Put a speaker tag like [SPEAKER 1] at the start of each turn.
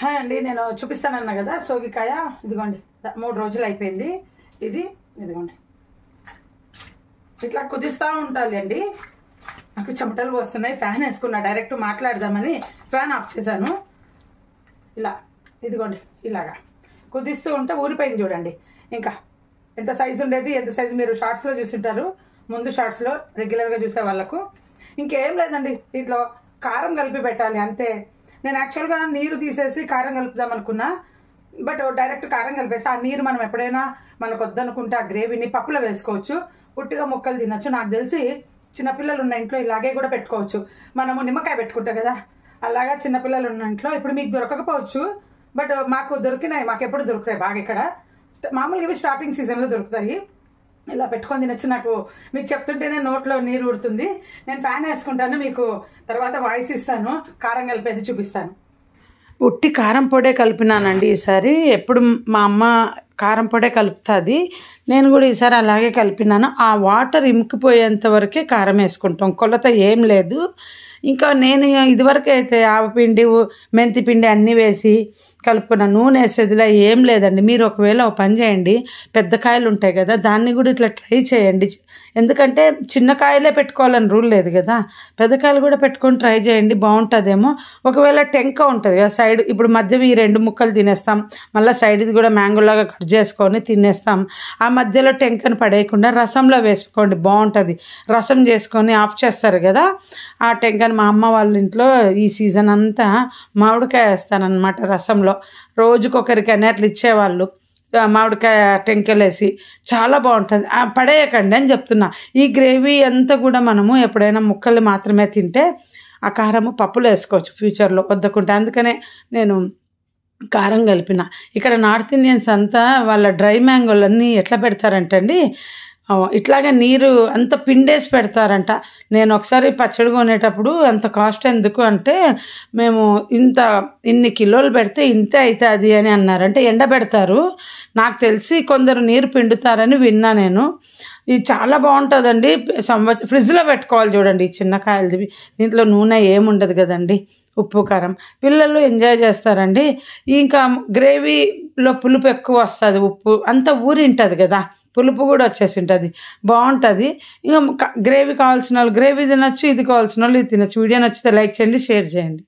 [SPEAKER 1] Hi అండి, నేను చూపిస్తానన్నా కదా సోగికాయ. ఇదిగోండి 3 రోజులు అయిపోయింది. ఇదిగోండి ఇట్లా కుదిస్తూ ఉండాలి అండి. నాకు చెమటలు వస్తున్నాయి. ఫ్యాన్ వేసుకున్నా, డైరెక్ట్ మాట్లాడదామని ఫ్యాన్ ఆఫ్ చేశాను. ఇదిగోండి ఇలాగా కుదిస్తూ ఉంటే ఊరిపోయింది చూడండి. ఇంకా ఎంత సైజు ఉండేది, ఎంత సైజు మీరు షార్ట్స్లో చూసింటారు, ముందు షార్ట్స్లో రెగ్యులర్గా చూసే వాళ్ళకు. ఇంకేం లేదండి, దీంట్లో కారం కలిపి పెట్టాలి అంతే. నేను యాక్చువల్గా నీరు తీసేసి కారం కలుపుదాం అనుకున్నా, బట్ డైరెక్ట్ కారం కలిపేస్తే ఆ నీరు మనం ఎప్పుడైనా మనకు వద్దనుకుంటే ఆ గ్రేవీని పప్పులో వేసుకోవచ్చు, ఉట్టిగా ముక్కలు తినచ్చు. నాకు తెలిసి చిన్నపిల్లలు ఉన్న ఇంట్లో ఇలాగే కూడా పెట్టుకోవచ్చు. మనము నిమ్మకాయ పెట్టుకుంటాం కదా, అలాగా చిన్నపిల్లలు ఉన్న ఇంట్లో. ఇప్పుడు మీకు దొరకకపోవచ్చు, బట్ మాకు దొరికినాయి. మాకు ఎప్పుడు దొరుకుతాయి బాగా ఇక్కడ. మామూలుగా ఇవి స్టార్టింగ్ సీజన్లో దొరుకుతాయి. ఇలా పెట్టుకొని తినచ్చు. నాకు మీకు చెప్తుంటేనే నోట్లో నీరు ఊరుతుంది. నేను ఫ్యాన్ వేసుకుంటాను, మీకు తర్వాత వాయిస్ ఇస్తాను, కారం కలిపేది చూపిస్తాను. ఉట్టి కారం పొడే కలిపినానండి ఈసారి. ఎప్పుడు మా అమ్మ కారం పొడే కలుపుతుంది, నేను కూడా ఈసారి అలాగే కలిపినాను. ఆ వాటర్ ఇంకిపోయేంత వరకే కారం వేసుకుంటాం, కొలత ఏం లేదు. ఇంకా నేను ఇదివరకు అయితే ఆవపిండి మెంతి పిండి అన్నీ వేసి కలుపుకున్న నూనె వేసేదిలా ఏం లేదండి. మీరు ఒకవేళ ఒక పని చేయండి, పెద్ద కాయలు ఉంటాయి కదా, దాన్ని కూడా ఇట్లా ట్రై చేయండి. ఎందుకంటే చిన్న కాయలే పెట్టుకోవాలని రూల్ లేదు కదా, పెద్ద కాయలు కూడా పెట్టుకొని ట్రై చేయండి, బాగుంటుందేమో. ఒకవేళ టెంక ఉంటుంది కదా సైడ్, ఇప్పుడు మధ్యవి 2 ముక్కలు తినేస్తాం, మళ్ళీ సైడ్ది కూడా మ్యాంగోలాగా కట్ చేసుకొని తినేస్తాం. ఆ మధ్యలో టెంకను పడేయకుండా రసంలో వేసుకోండి, బాగుంటుంది. రసం చేసుకొని ఆఫ్ చేస్తారు కదా, ఆ టెంకను మా అమ్మ వాళ్ళ ఇంట్లో ఈ సీజన్ అంతా మామిడికాయ వేస్తానన్నమాట రసంలో. రోజుకొకరికైనా అట్లా ఇచ్చేవాళ్ళు మామిడికాయ టెంకెలేసి, చాలా బాగుంటుంది. పడేయకండి అని చెప్తున్నా. ఈ గ్రేవీ అంతా కూడా మనము ఎప్పుడైనా ముక్కలు మాత్రమే తింటే ఆ కారము పప్పులో వేసుకోవచ్చు ఫ్యూచర్లో వద్దకుంటే. అందుకనే నేను కారం కలిపిన. ఇక్కడ నార్త్ ఇండియన్స్ అంతా వాళ్ళ డ్రై మ్యాంగోలన్నీ ఎట్లా పెడతారంటే అండి, ఇట్లాగే నీరు అంత పిండేసి పెడతారంట. నేను ఒకసారి పచ్చడి కొనేటప్పుడు అంత కాస్ట్ ఎందుకు అంటే, మేము ఇన్ని కిలోలు పెడితే ఇంతే అవుతుంది అని అన్నారు. అంటే ఎండబెడతారు, నాకు తెలిసి కొందరు నీరు పిండుతారని విన్నా నేను. ఇది చాలా బాగుంటుందండి. ఫ్రిడ్జ్లో పెట్టుకోవాలి చూడండి ఈ చిన్న కాయలది. దీంట్లో నూనె ఏముండదు కదండి, ఉప్పు కారం, పిల్లలు ఎంజాయ్ చేస్తారండి. ఇంకా గ్రేవీలో పులుపు ఎక్కువ వస్తుంది, ఉప్పు అంతా ఊరింటుంది కదా, పులుపు కూడా వచ్చేసి ఉంటుంది, బాగుంటుంది. ఇంకా గ్రేవీ కావాల్సిన వాళ్ళు గ్రేవీ తినచ్చు, ఇది కావాల్సిన వాళ్ళు ఇది తినచ్చు. వీడియో నచ్చితే లైక్ చేయండి, షేర్ చేయండి.